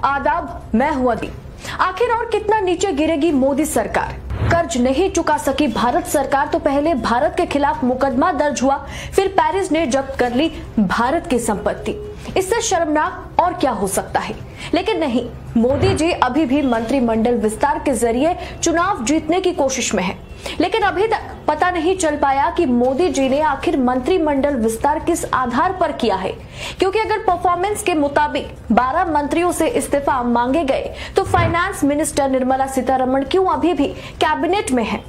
आदाब, मैं हूं अदी। आखिर और कितना नीचे गिरेगी मोदी सरकार? कर्ज नहीं चुका सकी भारत सरकार तो पहले भारत के खिलाफ मुकदमा दर्ज हुआ, फिर पेरिस ने जब्त कर ली भारत की संपत्ति। इससे शर्मनाक और क्या हो सकता है? लेकिन नहीं, मोदी जी अभी भी मंत्रिमंडल विस्तार के जरिए चुनाव जीतने की कोशिश में है। लेकिन अभी तक पता नहीं चल पाया कि मोदी जी ने आखिर मंत्रिमंडल विस्तार किस आधार पर किया है, क्योंकि अगर परफॉर्मेंस के मुताबिक 12 मंत्रियों से इस्तीफा मांगे गए तो फाइनेंस मिनिस्टर निर्मला सीतारमण क्यों अभी भी कैबिनेट में है?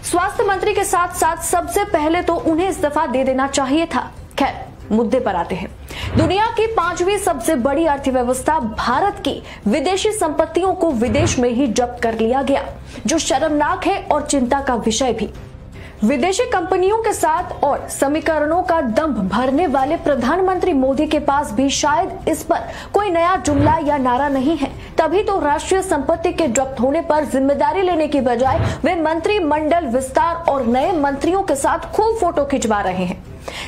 स्वास्थ्य मंत्री के साथ साथ सबसे पहले तो उन्हें इस्तीफा दे देना चाहिए था। खैर, मुद्दे पर आते हैं। दुनिया की 5वीं सबसे बड़ी अर्थव्यवस्था भारत की विदेशी संपत्तियों को विदेश में ही जब्त कर लिया गया, जो शर्मनाक है और चिंता का विषय भी। विदेशी कंपनियों के साथ और समीकरणों का दंभ भरने वाले प्रधानमंत्री मोदी के पास भी शायद इस पर कोई नया जुमला या नारा नहीं है। तभी तो राष्ट्रीय संपत्ति के जब्त होने पर जिम्मेदारी लेने की बजाय वे मंत्रिमंडल विस्तार और नए मंत्रियों के साथ खूब फोटो खिंचवा रहे हैं।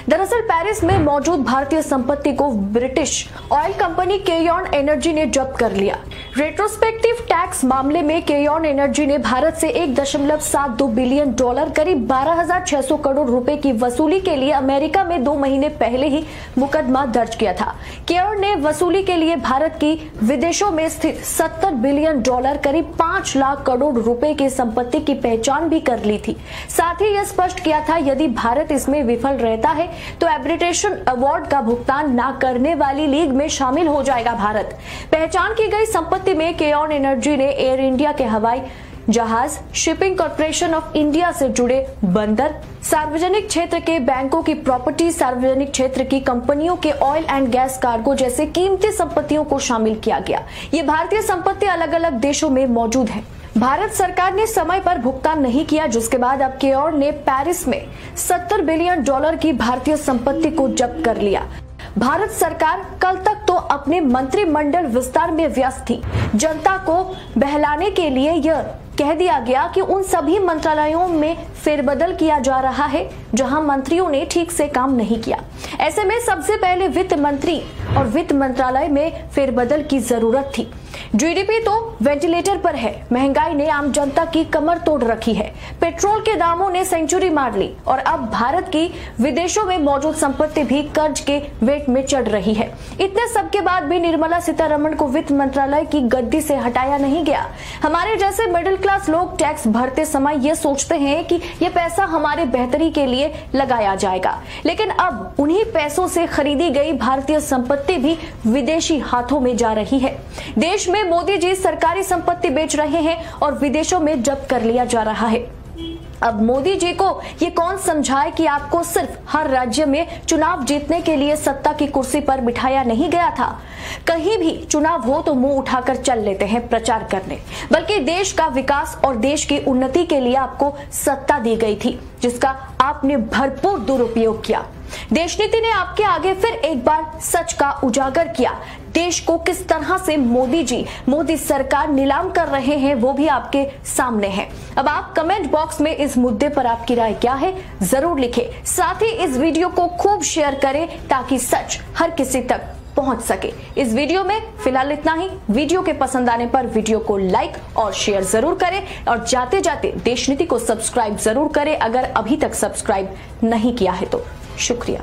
दरअसल पेरिस में मौजूद भारतीय संपत्ति को ब्रिटिश ऑयल कंपनी केयॉन एनर्जी ने जब्त कर लिया। रेट्रोस्पेक्टिव टैक्स मामले में केयॉन एनर्जी ने भारत से $1.72 बिलियन करीब 12,600 करोड़ रुपए की वसूली के लिए अमेरिका में 2 महीने पहले ही मुकदमा दर्ज किया था। केयॉन ने वसूली के लिए भारत की विदेशों में स्थित $70 बिलियन करीब 5 लाख करोड़ रुपए की संपत्ति की पहचान भी कर ली थी। साथ ही यह स्पष्ट किया था यदि भारत इसमें विफल रहता है तो आर्बिट्रेशन अवार्ड का भुगतान न करने वाली लीग में शामिल हो जाएगा भारत। पहचान की गई संपत्ति में केयॉन एनर्जी ने एयर इंडिया के हवाई जहाज, शिपिंग कॉर्पोरेशन ऑफ इंडिया से जुड़े बंदर, सार्वजनिक क्षेत्र के बैंकों की प्रॉपर्टी, सार्वजनिक क्षेत्र की कंपनियों के ऑयल एंड गैस कार्गो जैसे कीमती संपत्तियों को शामिल किया गया। ये भारतीय संपत्ति अलग अलग देशों में मौजूद है। भारत सरकार ने समय पर भुगतान नहीं किया, जिसके बाद अब केयॉन ने पेरिस में $70 बिलियन की भारतीय संपत्ति को जब्त कर लिया। भारत सरकार कल तक तो अपने मंत्रिमंडल विस्तार में व्यस्त थी। जनता को बहलाने के लिए यह कह दिया गया कि उन सभी मंत्रालयों में फेरबदल किया जा रहा है जहां मंत्रियों ने ठीक से काम नहीं किया। ऐसे में सबसे पहले वित्त मंत्री और वित्त मंत्रालय में फेरबदल की जरूरत थी। जीडीपी तो वेंटिलेटर पर है, महंगाई ने आम जनता की कमर तोड़ रखी है, पेट्रोल के दामों ने सेंचुरी मार ली और अब भारत की विदेशों में मौजूद संपत्ति भी कर्ज के वेट में चढ़ रही है। इतने सब के बाद भी निर्मला सीतारमण को वित्त मंत्रालय की गद्दी से हटाया नहीं गया। हमारे जैसे मिडिल क्लास लोग टैक्स भरते समय ये सोचते हैं कि ये पैसा हमारे बेहतरी के लिए लगाया जाएगा, लेकिन अब उन्हीं पैसों से खरीदी गई भारतीय संपत्ति भी विदेशी हाथों में जा रही है। देश में मोदी जी सरकारी संपत्ति बेच रहे हैं और विदेशों में जब्त कर लिया जा रहा है। अब मोदी जी को ये कौन समझाए कि आपको सिर्फ हर राज्य में चुनाव जीतने के लिए सत्ता की कुर्सी पर बिठाया नहीं गया था। कहीं भी चुनाव हो तो मुंह उठाकर चल लेते हैं प्रचार करने, बल्कि देश का विकास और देश की उन्नति के लिए आपको सत्ता दी गई थी, जिसका आपने भरपूर दुरुपयोग किया। देश नीति ने आपके आगे फिर एक बार सच का उजागर किया। देश को किस तरह से मोदी सरकार नीलाम कर रहे हैं वो भी आपके सामने है। अब आप कमेंट बॉक्स में इस मुद्दे पर आपकी राय क्या है जरूर लिखें। साथ ही इस वीडियो को खूब शेयर करें ताकि सच हर किसी तक पहुंच सके। इस वीडियो में फिलहाल इतना ही। वीडियो के पसंद आने पर वीडियो को लाइक और शेयर जरूर करें और जाते जाते देश नीति को सब्सक्राइब जरूर करें अगर अभी तक सब्सक्राइब नहीं किया है तो। शुक्रिया।